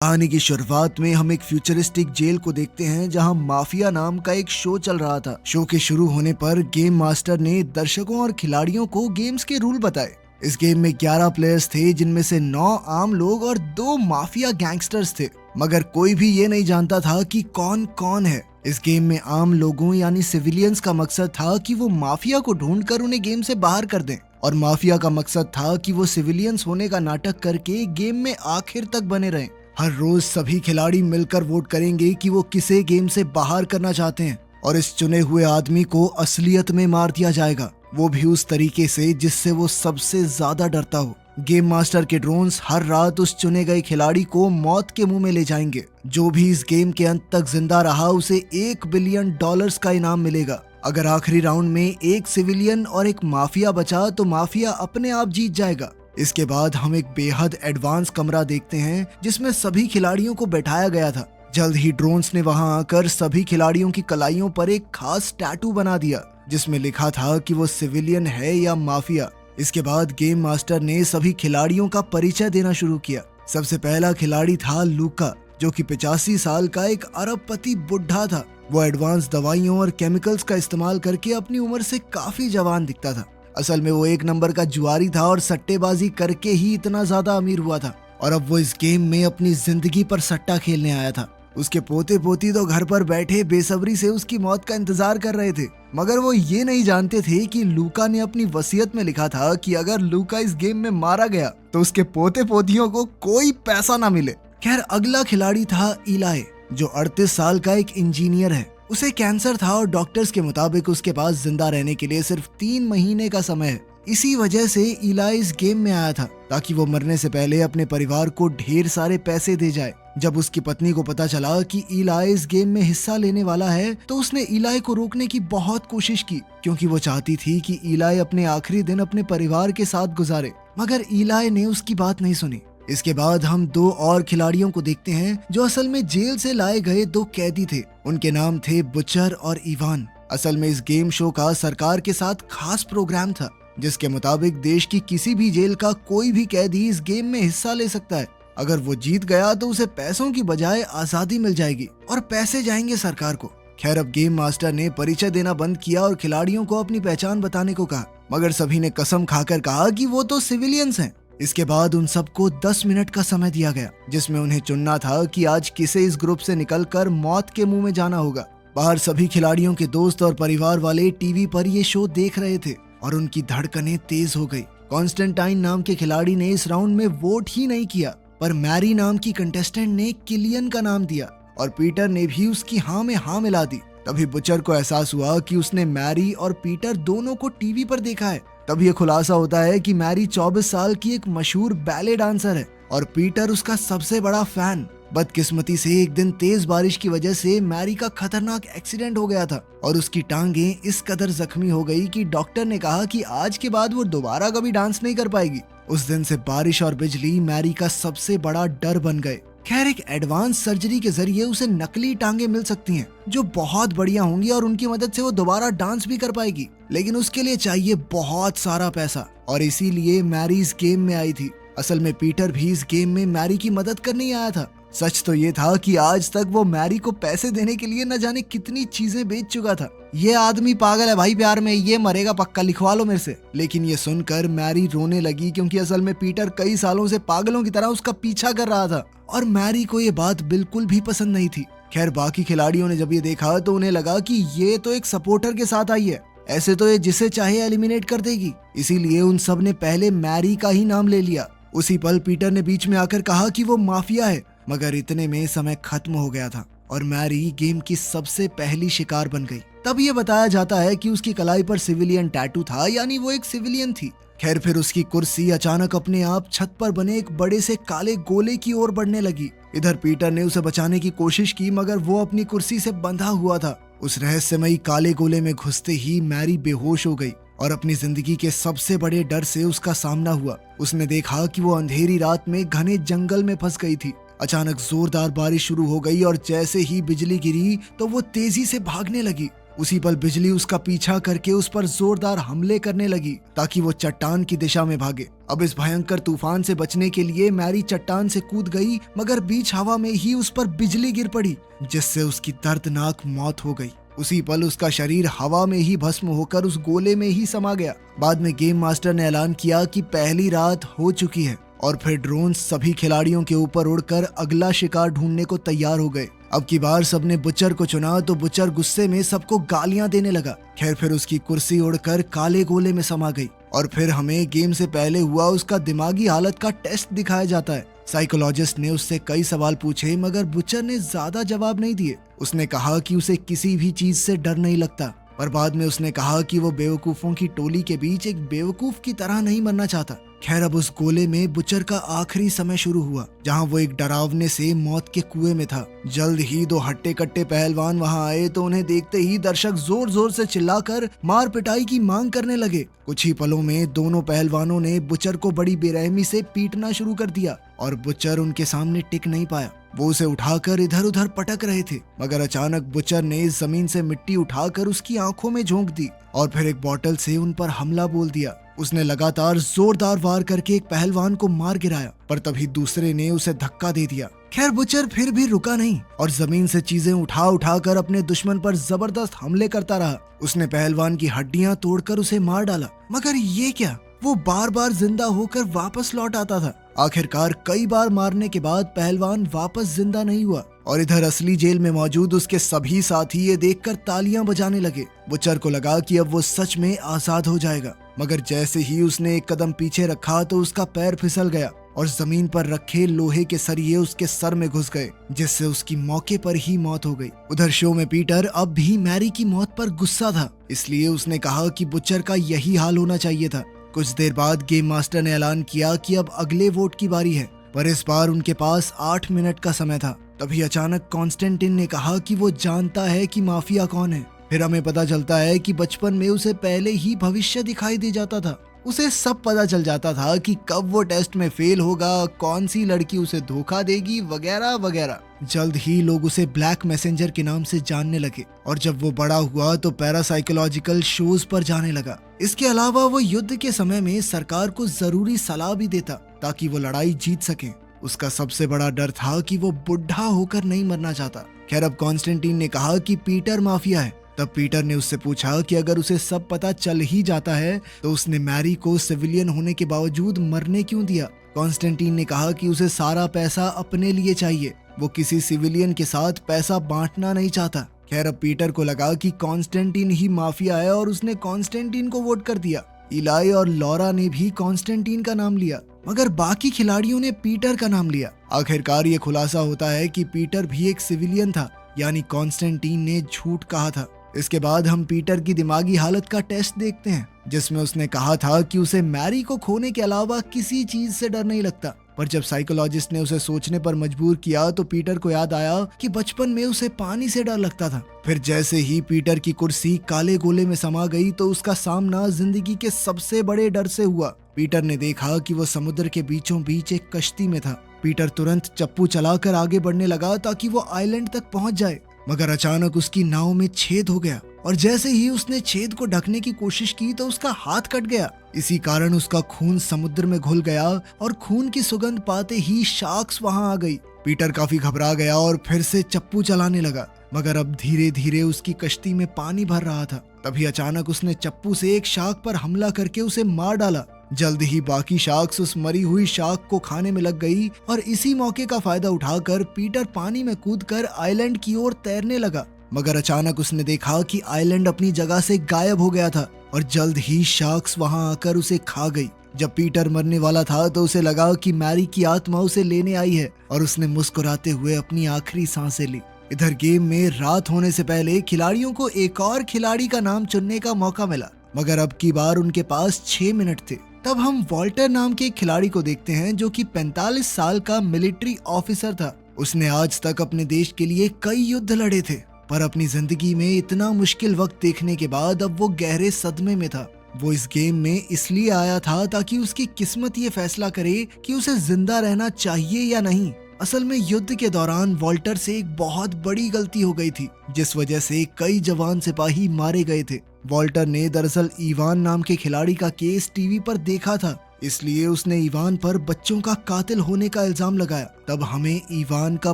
कहानी की शुरुआत में हम एक फ्यूचरिस्टिक जेल को देखते हैं जहां माफिया नाम का एक शो चल रहा था। शो के शुरू होने पर गेम मास्टर ने दर्शकों और खिलाड़ियों को गेम्स के रूल बताए। इस गेम में 11 प्लेयर्स थे, जिनमें से 9 आम लोग और 2 माफिया गैंगस्टर्स थे, मगर कोई भी ये नहीं जानता था कि कौन कौन है। इस गेम में आम लोगों यानी सिविलियंस का मकसद था कि वो माफिया को ढूंढकर उन्हें गेम से बाहर कर दें, और माफिया का मकसद था कि वो सिविलियंस होने का नाटक करके गेम में आखिर तक बने रहें। हर रोज सभी खिलाड़ी मिलकर वोट करेंगे कि वो किसे गेम से बाहर करना चाहते हैं, और इस चुने हुए आदमी को असलियत में मार दिया जाएगा, वो भी उस तरीके से जिससे वो सबसे ज्यादा डरता हो। गेम मास्टर के ड्रोन्स हर रात उस चुने गए खिलाड़ी को मौत के मुंह में ले जाएंगे। जो भी इस गेम के अंत तक जिंदा रहा उसे $1 बिलियन का इनाम मिलेगा। अगर आखिरी राउंड में एक सिविलियन और एक माफिया बचा तो माफिया अपने आप जीत जाएगा। इसके बाद हम एक बेहद एडवांस कमरा देखते हैं जिसमें सभी खिलाड़ियों को बैठाया गया था। जल्द ही ड्रोन्स ने वहां आकर सभी खिलाड़ियों की कलाइयों पर एक खास टैटू बना दिया जिसमें लिखा था कि वो सिविलियन है या माफिया। इसके बाद गेम मास्टर ने सभी खिलाड़ियों का परिचय देना शुरू किया। सबसे पहला खिलाड़ी था लूका, जो कि 85 साल का एक अरबपति बुढ़ा था। वो एडवांस दवाइयों और केमिकल्स का इस्तेमाल करके अपनी उम्र से काफी जवान दिखता था। असल में वो 1 नंबर का जुआरी था और सट्टेबाजी करके ही इतना ज्यादा अमीर हुआ था, और अब वो इस गेम में अपनी जिंदगी पर सट्टा खेलने आया था। उसके पोते पोती तो घर पर बैठे बेसब्री से उसकी मौत का इंतजार कर रहे थे, मगर वो ये नहीं जानते थे कि लूका ने अपनी वसीयत में लिखा था कि अगर लूका इस गेम में मारा गया तो उसके पोते पोतियों को कोई पैसा ना मिले। खैर, अगला खिलाड़ी था इलाय, जो 38 साल का एक इंजीनियर है। उसे कैंसर था और डॉक्टर्स के मुताबिक उसके पास जिंदा रहने के लिए सिर्फ 3 महीने का समय है। इसी वजह से इलाय इस गेम में आया था ताकि वो मरने से पहले अपने परिवार को ढेर सारे पैसे दे जाए। जब उसकी पत्नी को पता चला कि इलाय इस गेम में हिस्सा लेने वाला है तो उसने इलाय को रोकने की बहुत कोशिश की, क्योंकि वो चाहती थी कि इलाय अपने आखिरी दिन अपने परिवार के साथ गुजारे, मगर इलाय ने उसकी बात नहीं सुनी। इसके बाद हम 2 और खिलाड़ियों को देखते हैं जो असल में जेल से लाए गए 2 कैदी थे। उनके नाम थे बुचर और इवान। असल में इस गेम शो का सरकार के साथ खास प्रोग्राम था जिसके मुताबिक देश की किसी भी जेल का कोई भी कैदी इस गेम में हिस्सा ले सकता है। अगर वो जीत गया तो उसे पैसों की बजाय आजादी मिल जाएगी और पैसे जाएंगे सरकार को। खैर, अब गेम मास्टर ने परिचय देना बंद किया और खिलाड़ियों को अपनी पहचान बताने को कहा, मगर सभी ने कसम खाकर कहा कि वो तो सिविलियंस हैं। इसके बाद उन सबको 10 मिनट का समय दिया गया जिसमें उन्हें चुनना था कि आज किसे इस ग्रुप से निकलकर मौत के मुंह में जाना होगा। बाहर सभी खिलाड़ियों के दोस्त और परिवार वाले टीवी पर ये शो देख रहे थे और उनकी धड़कनें तेज हो गई। कॉन्स्टेंटाइन नाम के खिलाड़ी ने इस राउंड में वोट ही नहीं किया, पर मैरी नाम की कंटेस्टेंट ने किलियन का नाम दिया और पीटर ने भी उसकी हाँ में हाँ मिला दी। तभी बुचर को एहसास हुआ कि उसने मैरी और पीटर दोनों को टीवी पर देखा है। तब ये खुलासा होता है कि मैरी 24 साल की एक मशहूर बैले डांसर है और पीटर उसका सबसे बड़ा फैन। बदकिस्मती से एक दिन तेज बारिश की वजह से मैरी का खतरनाक एक्सीडेंट हो गया था और उसकी टांगें इस कदर जख्मी हो गई कि डॉक्टर ने कहा कि आज के बाद वो दोबारा कभी डांस नहीं कर पाएगी। उस दिन से बारिश और बिजली मैरी का सबसे बड़ा डर बन गए। खैर, एक एडवांस सर्जरी के जरिए उसे नकली टांगे मिल सकती हैं जो बहुत बढ़िया होंगी और उनकी मदद से वो दोबारा डांस भी कर पाएगी, लेकिन उसके लिए चाहिए बहुत सारा पैसा, और इसीलिए मैरी इस गेम में आई थी। असल में पीटर भी इस गेम में मैरी की मदद करने ही आया था। सच तो ये था कि आज तक वो मैरी को पैसे देने के लिए न जाने कितनी चीजें बेच चुका था। ये आदमी पागल है भाई प्यार में, ये मरेगा पक्का, लिखवा लो मेरे से। लेकिन ये सुनकर मैरी रोने लगी, क्योंकि असल में पीटर कई सालों से पागलों की तरह उसका पीछा कर रहा था और मैरी को ये बात बिल्कुल भी पसंद नहीं थी। खैर, बाकी खिलाड़ियों ने जब ये देखा तो उन्हें लगा कि ये तो एक सपोर्टर के साथ आई है, ऐसे तो ये जिसे चाहे एलिमिनेट कर देगी। इसीलिए उन सब ने पहले मैरी का ही नाम ले लिया। उसी पल पीटर ने बीच में आकर कहा कि वो माफिया है, मगर इतने में समय खत्म हो गया था और मैरी गेम की सबसे पहली शिकार बन गई। तब ये बताया जाता है कि उसकी कलाई पर सिविलियन टैटू था, यानी वो एक सिविलियन थी। खैर, फिर उसकी कुर्सी अचानक अपने आप छत पर बने एक बड़े से काले गोले की ओर बढ़ने लगी। इधर पीटर ने उसे बचाने की कोशिश की, मगर वो अपनी कुर्सी से बंधा हुआ था। उस रहस्यमयी काले गोले में घुसते ही मैरी बेहोश हो गई और अपनी जिंदगी के सबसे बड़े डर से उसका सामना हुआ। उसने देखा कि वो अंधेरी रात में घने जंगल में फंस गई थी। अचानक जोरदार बारिश शुरू हो गई और जैसे ही बिजली गिरी तो वो तेजी से भागने लगी। उसी पल बिजली उसका पीछा करके उस पर जोरदार हमले करने लगी ताकि वो चट्टान की दिशा में भागे। अब इस भयंकर तूफान से बचने के लिए मैरी चट्टान से कूद गई, मगर बीच हवा में ही उस पर बिजली गिर पड़ी, जिससे उसकी दर्दनाक मौत हो गई। उसी पल उसका शरीर हवा में ही भस्म होकर उस गोले में ही समा गया। बाद में गेम मास्टर ने ऐलान किया कि पहली रात हो चुकी है और फिर ड्रोन सभी खिलाड़ियों के ऊपर उड़कर अगला शिकार ढूंढने को तैयार हो गए। अब की बार सबने बुचर को चुना तो बुचर गुस्से में सबको गालियां देने लगा। खैर फिर उसकी कुर्सी उड़कर काले गोले में समा गई और फिर हमें गेम से पहले हुआ उसका दिमागी हालत का टेस्ट दिखाया जाता है। साइकोलॉजिस्ट ने उससे कई सवाल पूछे, मगर बुचर ने ज्यादा जवाब नहीं दिए। उसने कहा कि उसे किसी भी चीज से डर नहीं लगता, पर बाद में उसने कहा कि वो बेवकूफों की टोली के बीच एक बेवकूफ की तरह नहीं मरना चाहता। खैर अब उस गोले में बुचर का आखिरी समय शुरू हुआ, जहां वो एक डरावने से मौत के कुएं में था। जल्द ही दो हट्टे कट्टे पहलवान वहां आए तो उन्हें देखते ही दर्शक जोर जोर से चिल्लाकर मार पिटाई की मांग करने लगे। कुछ ही पलों में दोनों पहलवानों ने बुचर को बड़ी बेरहमी से पीटना शुरू कर दिया और बुचर उनके सामने टिक नहीं पाया। वो उसे उठाकर इधर उधर पटक रहे थे, मगर अचानक बुचर ने जमीन से मिट्टी उठाकर उसकी आंखों में झोंक दी और फिर एक बोतल से उन पर हमला बोल दिया। उसने लगातार जोरदार वार करके एक पहलवान को मार गिराया, पर तभी दूसरे ने उसे धक्का दे दिया। खैर बुचर फिर भी रुका नहीं और जमीन से चीजें उठा उठा कर अपने दुश्मन पर जबरदस्त हमले करता रहा। उसने पहलवान की हड्डियां तोड़कर उसे मार डाला, मगर ये क्या, वो बार बार जिंदा होकर वापस लौट आता था। आखिरकार कई बार मारने के बाद पहलवान वापस जिंदा नहीं हुआ और इधर असली जेल में मौजूद उसके सभी साथी ये देखकर तालियां बजाने लगे। बुचर को लगा कि अब वो सच में आजाद हो जाएगा, मगर जैसे ही उसने एक कदम पीछे रखा तो उसका पैर फिसल गया और जमीन पर रखे लोहे के सरिये उसके सर में घुस गए, जिससे उसकी मौके पर ही मौत हो गई। उधर शो में पीटर अब भी मैरी की मौत पर गुस्सा था, इसलिए उसने कहा कि बुचर का यही हाल होना चाहिए था। कुछ देर बाद गेम मास्टर ने ऐलान किया कि अब अगले वोट की बारी है, पर इस बार उनके पास 8 मिनट का समय था। तभी अचानक कॉन्स्टेंटिन ने कहा कि वो जानता है कि माफिया कौन है। फिर हमें पता चलता है कि बचपन में उसे पहले ही भविष्य दिखाई दे जाता था। उसे सब पता चल जाता था कि कब वो टेस्ट में फेल होगा, कौन सी लड़की उसे धोखा देगी, वगैरह वगैरह। जल्द ही लोग उसे ब्लैक मैसेंजर के नाम से जानने लगे और जब वो बड़ा हुआ तो पैरासाइकोलॉजिकल शोज पर जाने लगा। इसके अलावा वो युद्ध के समय में सरकार को जरूरी सलाह भी देता ताकि वो लड़ाई जीत सके। उसका सबसे बड़ा डर था कि वो बुढ़ा होकर नहीं मरना चाहता। खैर अब कॉन्स्टेंटीन ने कहा कि पीटर माफिया है। तब पीटर ने उससे पूछा कि अगर उसे सब पता चल ही जाता है तो उसने मैरी को सिविलियन होने के बावजूद मरने क्यों दिया। कॉन्स्टेंटीन ने कहा कि उसे सारा पैसा अपने लिए चाहिए, वो किसी सिविलियन के साथ पैसा बांटना नहीं चाहता। खैर अब पीटर को लगा कि कॉन्स्टेंटीन ही माफिया है और उसने कॉन्स्टेंटीन को वोट कर दिया। इलाई और लॉरा ने भी कॉन्स्टेंटीन का नाम लिया, मगर बाकी खिलाड़ियों ने पीटर का नाम लिया। आखिरकार ये खुलासा होता है कि पीटर भी एक सिविलियन था, यानी कॉन्स्टेंटीन ने झूठ कहा था। इसके बाद हम पीटर की दिमागी हालत का टेस्ट देखते हैं, जिसमें उसने कहा था कि उसे मैरी को खोने के अलावा किसी चीज से डर नहीं लगता। पर जब साइकोलॉजिस्ट ने उसे सोचने पर मजबूर किया तो पीटर को याद आया कि बचपन में उसे पानी से डर लगता था। फिर जैसे ही पीटर की कुर्सी काले गोले में समा गई तो उसका सामना जिंदगी के सबसे बड़े डर से हुआ। पीटर ने देखा कि वो समुद्र के बीचों बीच एक कश्ती में था। पीटर तुरंत चप्पू चलाकर आगे बढ़ने लगा ताकि वो आइलैंड तक पहुंच जाए, मगर अचानक उसकी नाव में छेद हो गया और जैसे ही उसने छेद को ढकने की कोशिश की तो उसका हाथ कट गया। इसी कारण उसका खून समुद्र में घुल गया और खून की सुगंध पाते ही शार्क्स वहां आ गई। पीटर काफी घबरा गया और फिर से चप्पू चलाने लगा, मगर अब धीरे धीरे उसकी कश्ती में पानी भर रहा था। तभी अचानक उसने चप्पू से एक शार्क पर हमला करके उसे मार डाला। जल्द ही बाकी शार्क्स उस मरी हुई शार्क को खाने में लग गई और इसी मौके का फायदा उठाकर पीटर पानी में कूदकर आइलैंड की ओर तैरने लगा, मगर अचानक उसने देखा कि आइलैंड अपनी जगह से गायब हो गया था और जल्द ही शार्क्स वहां आकर उसे खा गई। जब पीटर मरने वाला था तो उसे लगा कि मैरी की आत्मा उसे लेने आई है और उसने मुस्कुराते हुए अपनी आखिरी सांसें ली। इधर गेम में रात होने से पहले खिलाड़ियों को एक और खिलाड़ी का नाम चुनने का मौका मिला, मगर अब की बार उनके पास 6 मिनट थे। तब हम वॉल्टर नाम के एक खिलाड़ी को देखते हैं जो कि 45 साल का मिलिट्री ऑफिसर था। उसने आज तक अपने देश के लिए कई युद्ध लड़े थे, पर अपनी जिंदगी में इतना मुश्किल वक्त देखने के बाद अब वो गहरे सदमे में था। वो इस गेम में इसलिए आया था ताकि उसकी किस्मत ये फैसला करे कि उसे जिंदा रहना चाहिए या नहीं। असल में युद्ध के दौरान वॉल्टर से एक बहुत बड़ी गलती हो गई थी, जिस वजह से कई जवान सिपाही मारे गए थे। वॉल्टर ने दरअसल इवान नाम के खिलाड़ी का केस टीवी पर देखा था, इसलिए उसने इवान पर बच्चों का कातिल होने का इल्जाम लगाया। तब हमें इवान का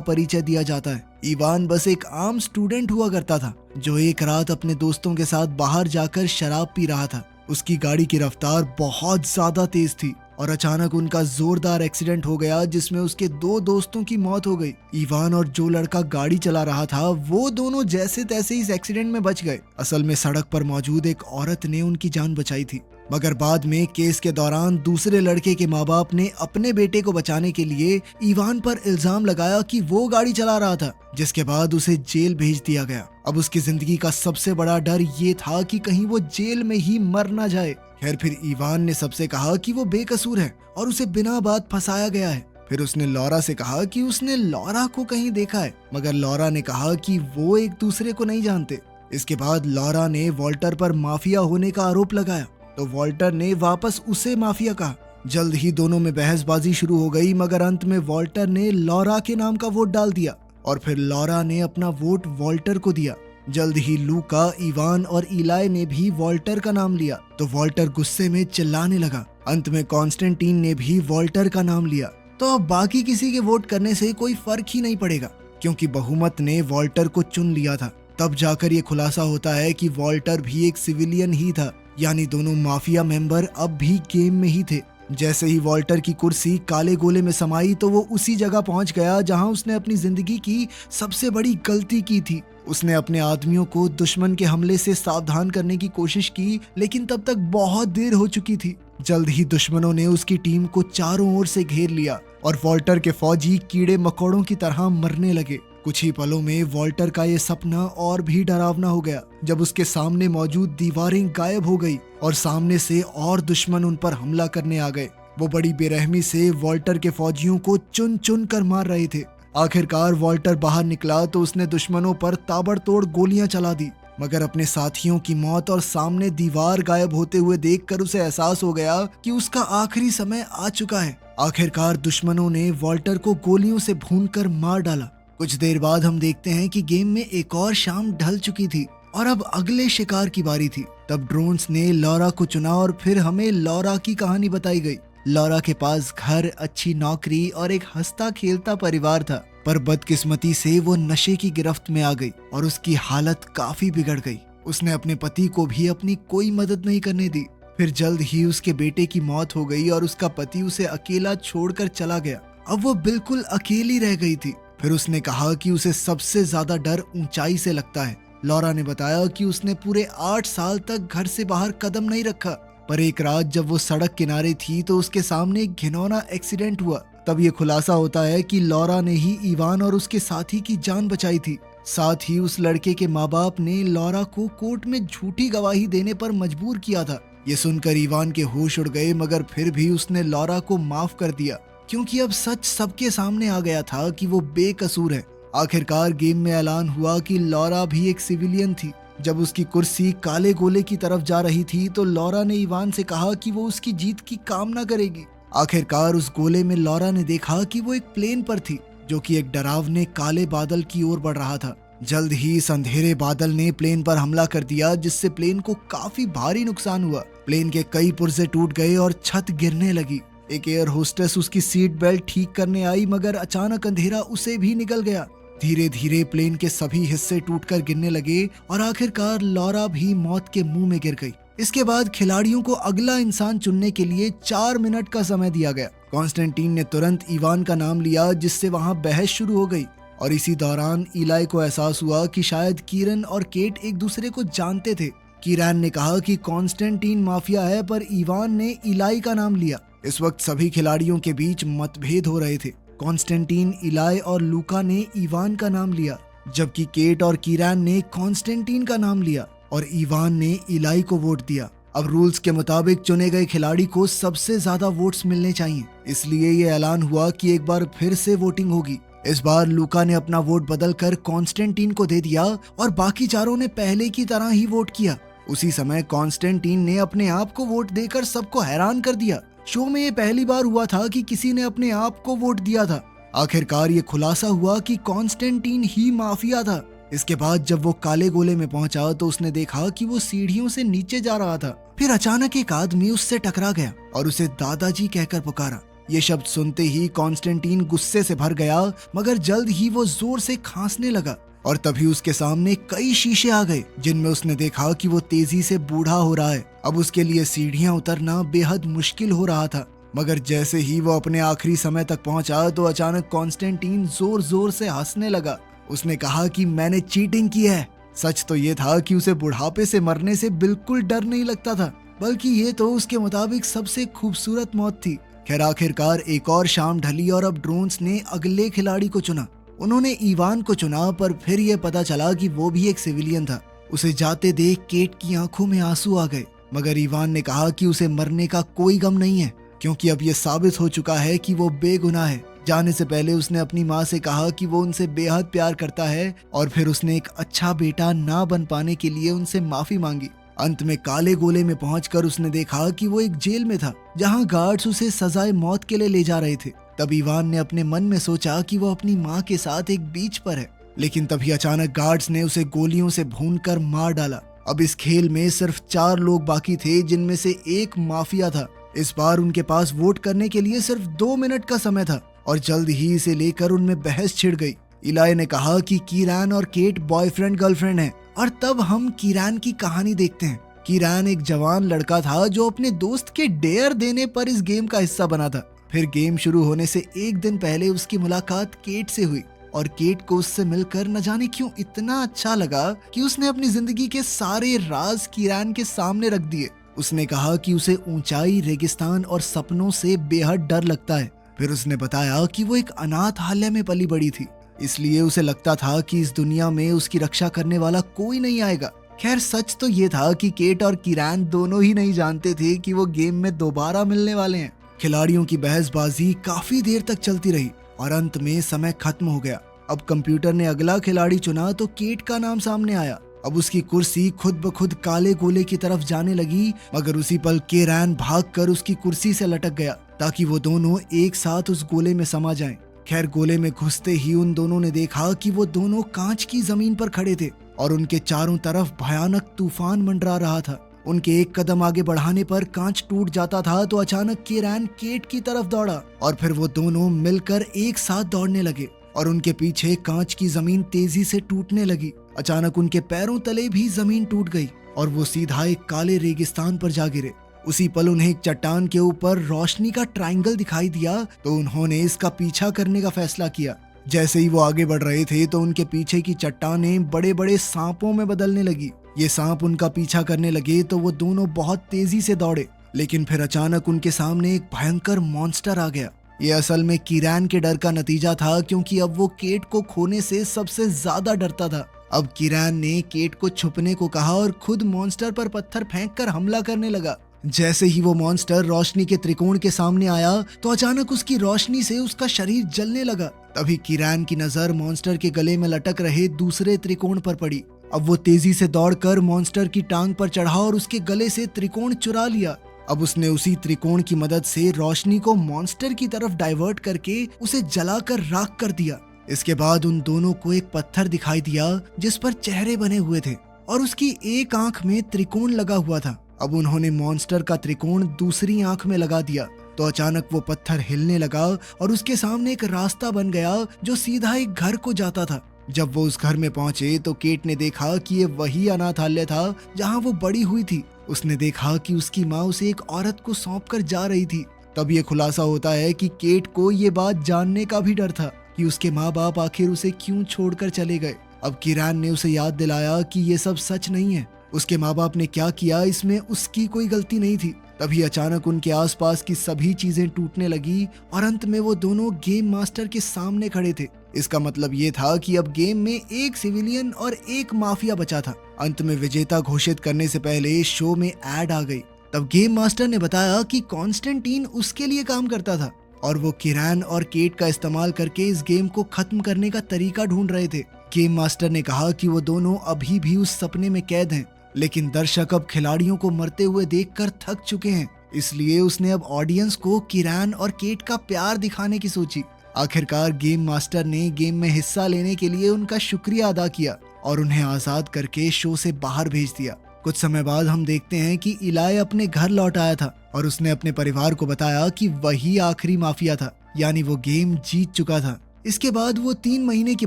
परिचय दिया जाता है। इवान बस एक आम स्टूडेंट हुआ करता था, जो एक रात अपने दोस्तों के साथ बाहर जाकर शराब पी रहा था। उसकी गाड़ी की रफ्तार बहुत ज्यादा तेज थी और अचानक उनका जोरदार एक्सीडेंट हो गया, जिसमें उसके 2 दोस्तों की मौत हो गई। इवान और जो लड़का गाड़ी चला रहा था, वो दोनों जैसे तैसे इस एक्सीडेंट में बच गए। असल में सड़क पर मौजूद एक औरत ने उनकी जान बचाई थी, मगर बाद में केस के दौरान दूसरे लड़के के माँ बाप ने अपने बेटे को बचाने के लिए इवान पर इल्जाम लगाया कि वो गाड़ी चला रहा था, जिसके बाद उसे जेल भेज दिया गया। अब उसकी जिंदगी का सबसे बड़ा डर ये था कि कहीं वो जेल में ही मर ना जाए। खैर, फिर इवान ने सबसे कहा कि वो बेकसूर है और उसे बिना बात फंसाया गया है। फिर उसने लॉरा से कहा कि उसने लॉरा को कहीं देखा है, मगर लॉरा ने कहा कि वो एक दूसरे को नहीं जानते। इसके बाद लॉरा ने वॉल्टर पर माफिया होने का आरोप लगाया, तो वॉल्टर ने वापस उसे माफिया कहा। जल्द ही दोनों में बहसबाजी शुरू हो गई, मगर अंत में वॉल्टर ने लॉरा के नाम का वोट डाल दिया और फिर लॉरा ने अपना वोट वॉल्टर को दिया। जल्द ही लूका, इवान और इलाई ने भी वॉल्टर का नाम लिया, तो वॉल्टर गुस्से में चिल्लाने लगा। अंत में कॉन्स्टेंटीन ने भी वॉल्टर का नाम लिया। तो अब बाकी किसी के वोट करने से कोई फर्क ही नहीं पड़ेगा, क्योंकि बहुमत ने वॉल्टर को चुन लिया था। तब जाकर ये खुलासा होता है कि वॉल्टर भी एक सिविलियन ही था, यानी दोनों माफिया मेंबर अब भी गेम में ही थे। जैसे ही वॉल्टर की कुर्सी काले गोले में समाई, तो वो उसी जगह पहुंच गया जहां उसने अपनी जिंदगी की सबसे बड़ी गलती की थी। उसने अपने आदमियों को दुश्मन के हमले से सावधान करने की कोशिश की, लेकिन तब तक बहुत देर हो चुकी थी। जल्द ही दुश्मनों ने उसकी टीम को चारों ओर से घेर लिया और वॉल्टर के फौजी कीड़े मकोड़ों की तरह मरने लगे। कुछ ही पलों में वॉल्टर का ये सपना और भी डरावना हो गया, जब उसके सामने मौजूद दीवारें गायब हो गई और सामने से और दुश्मन उन पर हमला करने आ गए। वो बड़ी बेरहमी से वॉल्टर के फौजियों को चुन चुन कर मार रहे थे। आखिरकार वॉल्टर बाहर निकला तो उसने दुश्मनों पर ताबड़तोड़ गोलियां चला दी, मगर अपने साथियों की मौत और सामने दीवार गायब होते हुए देखकर उसे एहसास हो गया कि उसका आखिरी समय आ चुका है। आखिरकार दुश्मनों ने वॉल्टर को गोलियों से भूनकर मार डाला। कुछ देर बाद हम देखते हैं कि गेम में एक और शाम ढल चुकी थी और अब अगले शिकार की बारी थी। तब ड्रोन्स ने लॉरा को चुना और फिर हमें लॉरा की कहानी बताई गई। लॉरा के पास घर, अच्छी नौकरी और एक हंसता खेलता परिवार था, पर बदकिस्मती से वो नशे की गिरफ्त में आ गई और उसकी हालत काफी बिगड़ गई। उसने अपने पति को भी अपनी कोई मदद नहीं करने दी। फिर जल्द ही उसके बेटे की मौत हो गई और उसका पति उसे अकेला छोड़कर चला गया। अब वो बिल्कुल अकेली रह गई थी। फिर उसने कहा कि उसे सबसे ज्यादा डर ऊंचाई से लगता है। लॉरा ने बताया कि उसने पूरे 8 साल तक घर से बाहर कदम नहीं रखा, पर एक रात जब वो सड़क किनारे थी तो उसके सामने एक घिनौना एक्सीडेंट हुआ। तब ये खुलासा होता है कि लॉरा ने ही इवान और उसके साथी की जान बचाई थी। साथ ही उस लड़के के माँ बाप ने लॉरा को कोर्ट में झूठी गवाही देने पर मजबूर किया था। ये सुनकर इवान के होश उड़ गए, मगर फिर भी उसने लॉरा को माफ कर दिया, क्योंकि अब सच सबके सामने आ गया था कि वो बेकसूर है। आखिरकार गेम में ऐलान हुआ कि लॉरा भी एक सिविलियन थी। जब उसकी कुर्सी काले गोले की तरफ जा रही थी तो लॉरा ने इवान से कहा कि वो उसकी जीत की कामना करेगी। आखिरकार उस गोले में लॉरा ने देखा कि वो एक प्लेन पर थी, जो कि एक डरावने काले बादल की ओर बढ़ रहा था। जल्द ही इस अंधेरे बादल ने प्लेन पर हमला कर दिया, जिससे प्लेन को काफी भारी नुकसान हुआ। प्लेन के कई पुर्जे टूट गए और छत गिरने लगी। एक एयर होस्टेस उसकी सीट बेल्ट ठीक करने आई, मगर अचानक अंधेरा उसे भी निकल गया। धीरे धीरे प्लेन के सभी हिस्से टूटकर गिरने लगे और आखिरकार लॉरा भी मौत के मुंह में गिर गई। इसके बाद खिलाड़ियों को अगला इंसान चुनने के लिए 4 मिनट का समय दिया गया। कॉन्स्टेंटीन ने तुरंत इवान का नाम लिया, जिससे वहां बहस शुरू हो गई और इसी दौरान इलाई को एहसास हुआ कि शायद कीरन और केट एक दूसरे को जानते थे। कीरन ने कहा कि कॉन्स्टेंटीन माफिया है, पर इवान ने इलाई का नाम लिया। इस वक्त सभी खिलाड़ियों के बीच मतभेद हो रहे थे। कॉन्स्टेंटीन, इलाई और लूका ने इवान का नाम लिया, जबकि केट और कीरन ने कॉन्स्टेंटीन का नाम लिया और इवान ने इलाई को वोट दिया। अब रूल्स के मुताबिक चुने गए खिलाड़ी को सबसे ज्यादा वोट्स मिलने चाहिए, इसलिए ये ऐलान हुआ कि एक बार फिर से वोटिंग होगी। इस बार लूका ने अपना वोट बदलकर कॉन्स्टेंटीन को दे दिया और बाकी चारों ने पहले की तरह ही वोट किया। उसी समय कॉन्स्टेंटीन ने अपने आप को वोट देकर सबको हैरान कर दिया। शो में ये पहली बार हुआ था कि किसी ने अपने आप को वोट दिया था। आखिरकार ये खुलासा हुआ कि कॉन्स्टेंटीन ही माफिया था। इसके बाद जब वो काले गोले में पहुंचा तो उसने देखा कि वो सीढ़ियों से नीचे जा रहा था। फिर अचानक एक आदमी उससे टकरा गया और उसे दादाजी कहकर पुकारा। ये शब्द सुनते ही कॉन्स्टेंटीन गुस्से से भर गया, मगर जल्द ही वो जोर से खांसने लगा और तभी उसके सामने कई शीशे आ गए जिनमें उसने देखा कि वो तेजी से बूढ़ा हो रहा है। अब उसके लिए सीढ़ियां उतरना बेहद मुश्किल हो रहा था। मगर जैसे ही वो अपने आखिरी समय तक पहुंचा तो अचानक कॉन्स्टेंटीन जोर जोर से हंसने लगा। उसने कहा कि मैंने चीटिंग की है। सच तो ये था कि उसे बुढ़ापे से मरने से बिल्कुल डर नहीं लगता था, बल्कि ये तो उसके मुताबिक सबसे खूबसूरत मौत थी। खैर आखिरकार एक और शाम ढली और अब ड्रोन्स ने अगले खिलाड़ी को चुना। उन्होंने इवान को चुना, पर फिर यह पता चला कि वो भी एक सिविलियन था। उसे जाते देख केट की आंखों में आंसू आ गए, मगर इवान ने कहा कि उसे मरने का कोई गम नहीं है, क्योंकि अब यह साबित हो चुका है कि वो बेगुनाह है। जाने से पहले उसने अपनी माँ से कहा कि वो उनसे बेहद प्यार करता है और फिर उसने एक अच्छा बेटा ना बन पाने के लिए उनसे माफी मांगी। अंत में काले गोले में पहुंचकर उसने देखा कि वो एक जेल में था, जहां गार्ड्स उसे सजाए मौत के लिए ले जा रहे थे। तब इवान ने अपने मन में सोचा कि वो अपनी माँ के साथ एक बीच पर है, लेकिन तभी अचानक गार्ड्स ने उसे गोलियों से भूनकर मार डाला। अब इस खेल में सिर्फ 4 लोग बाकी थे, जिनमें से एक माफिया था। इस बार उनके पास वोट करने के लिए सिर्फ 2 मिनट का समय था और जल्द ही इसे लेकर उनमें बहस छिड़ गई। इलाई ने कहा कि कीरान और केट बॉयफ्रेंड गर्लफ्रेंड हैं, और तब हम कीरान की कहानी देखते हैं। कीरान एक जवान लड़का था जो अपने दोस्त के डेयर देने पर इस गेम का हिस्सा बना था। फिर गेम शुरू होने से एक दिन पहले उसकी मुलाकात केट से हुई और केट को उससे मिलकर न जाने क्यों इतना अच्छा लगा कि उसने अपनी जिंदगी के सारे राज कीरान के सामने रख दिए। उसने कहा कि उसे ऊंचाई, रेगिस्तान और सपनों से बेहद डर लगता है। फिर उसने बताया कि वो एक अनाथालय में पली बड़ी थी, इसलिए उसे लगता था कि इस दुनिया में उसकी रक्षा करने वाला कोई नहीं आएगा। खैर सच तो ये था कि केट और कीरान दोनों ही नहीं जानते थे कि वो गेम में दोबारा मिलने वाले हैं। खिलाड़ियों की बहसबाजी काफी देर तक चलती रही और अंत में समय खत्म हो गया। अब कंप्यूटर ने अगला खिलाड़ी चुना तो केट का नाम सामने आया। अब उसकी कुर्सी खुद ब खुद काले गोले की तरफ जाने लगी, मगर उसी पल कीरान भागकर उसकी कुर्सी से लटक गया ताकि वो दोनों एक साथ उस गोले में समा जाएं। खैर गोले में घुसते ही उन दोनों ने देखा कि वो दोनों कांच की जमीन पर खड़े थे और उनके चारों तरफ भयानक तूफान मंडरा रहा था। उनके एक कदम आगे बढ़ाने पर कांच टूट जाता था तो अचानक कीरान केट की तरफ दौड़ा और फिर वो दोनों मिलकर एक साथ दौड़ने लगे और उनके पीछे कांच की जमीन तेजी से टूटने लगी। अचानक उनके पैरों तले भी जमीन टूट गई और वो सीधा एक काले रेगिस्तान पर जा गिरे। उसी पल उन्हें एक चट्टान के ऊपर रोशनी का ट्रायंगल दिखाई दिया तो उन्होंने इसका पीछा करने का फैसला किया। जैसे ही वो आगे बढ़ रहे थे तो उनके पीछे की चट्टानें बड़े बड़े सांपों में बदलने लगी। ये सांप उनका पीछा करने लगे तो वो दोनों बहुत तेजी से दौड़े, लेकिन फिर अचानक उनके सामने एक भयंकर मॉन्स्टर आ गया। ये असल में कीरान के डर का नतीजा था, क्योंकि अब वो केट को खोने से सबसे ज्यादा डरता था। अब कीरान ने केट को छुपने को कहा और खुद मॉन्स्टर पर पत्थर फेंककर हमला करने लगा। जैसे ही वो मॉन्स्टर रोशनी के त्रिकोण के सामने आया तो अचानक उसकी रोशनी से उसका शरीर जलने लगा। तभी कीरान की नजर मॉन्स्टर के गले में लटक रहे दूसरे त्रिकोण पर पड़ी। अब वो तेजी से दौड़कर मॉन्स्टर की टांग पर चढ़ा और उसके गले से त्रिकोण चुरा लिया। अब उसने उसी त्रिकोण की मदद से रोशनी को मॉन्स्टर की तरफ डाइवर्ट करके उसे जलाकर राख कर दिया। इसके बाद उन दोनों को एक पत्थर दिखाई दिया जिस पर चेहरे बने हुए थे और उसकी एक आंख में त्रिकोण लगा हुआ था। अब उन्होंने मॉन्स्टर का त्रिकोण दूसरी आंख में लगा दिया तो अचानक वो पत्थर हिलने लगा और उसके सामने एक रास्ता बन गया जो सीधा एक घर को जाता था। जब वो उस घर में पहुंचे तो केट ने देखा कि ये वही अनाथालय था जहां वो बड़ी हुई थी। उसने देखा कि उसकी माँ उसे एक औरत को सौंपकर जा रही थी। तब ये खुलासा होता है कि केट को ये बात जानने का भी डर था कि उसके माँ बाप आखिर उसे क्यों छोड़कर चले गए। अब कीरान ने उसे याद दिलाया कि ये सब सच नहीं है। उसके माँ बाप ने क्या किया इसमें उसकी कोई गलती नहीं थी। तभी अचानक उनके आसपास की सभी चीजें टूटने लगी और अंत में वो दोनों गेम मास्टर के सामने खड़े थे। इसका मतलब ये था कि अब गेम में एक सिविलियन और एक माफिया बचा था। अंत में विजेता घोषित करने से पहले शो में एड आ गई। तब गेम मास्टर ने बताया कि कॉन्स्टेंटीन उसके लिए काम करता था और वो कीरान और केट का इस्तेमाल करके इस गेम को खत्म करने का तरीका ढूंढ रहे थे। गेम मास्टर ने कहा कि वो दोनों अभी भी उस सपने में कैद हैं, लेकिन दर्शक अब खिलाड़ियों को मरते हुए देखकर थक चुके हैं, इसलिए उसने अब ऑडियंस को कीरान और केट का प्यार दिखाने की सोची। आखिरकार गेम मास्टर ने गेम में हिस्सा लेने के लिए उनका शुक्रिया अदा किया और उन्हें आजाद करके शो से बाहर भेज दिया। कुछ समय बाद हम देखते हैं कि इलाई अपने घर लौट आया था और उसने अपने परिवार को बताया कि वही आखिरी माफिया था, यानी वो गेम जीत चुका था। इसके बाद वो 3 महीने की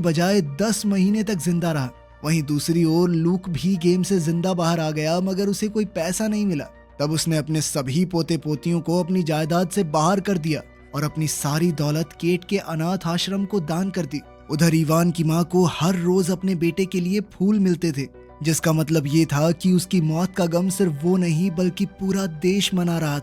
बजाय 10 महीने तक जिंदा रहा। वहीं दूसरी ओर लूक भी गेम से जिंदा बाहर आ गया, मगर उसे कोई पैसा नहीं मिला। तब उसने अपने सभी पोते पोतियों को अपनी जायदाद से बाहर कर दिया और अपनी सारी दौलत केट के अनाथ आश्रम को दान कर दी। उधर इवान की माँ को हर रोज अपने बेटे के लिए फूल मिलते थे, जिसका मतलब ये था कि उसकी मौत का गम सिर्फ वो नहीं बल्कि पूरा देश मना रहा था।